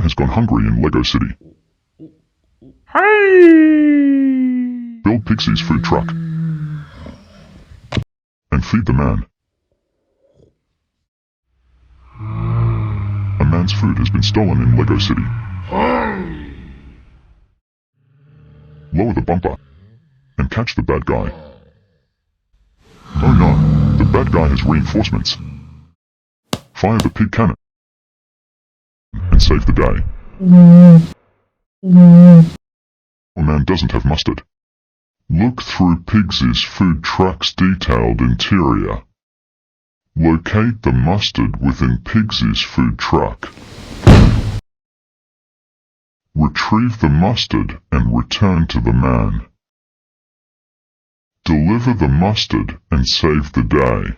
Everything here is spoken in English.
has gone hungry in Lego City. Hey! Build Pigsy's food truck and feed the man. A man's food has been stolen in Lego City. Lower the bumper and catch the bad guy. Oh no, the bad guy has reinforcements. Fire the pig cannon and save the day. A man doesn't have mustard. Look through Pigsy's food truck's detailed interior. Locate the mustard within Pigsy's food truck. Retrieve the mustard and return to the man. Deliver the mustard and save the day.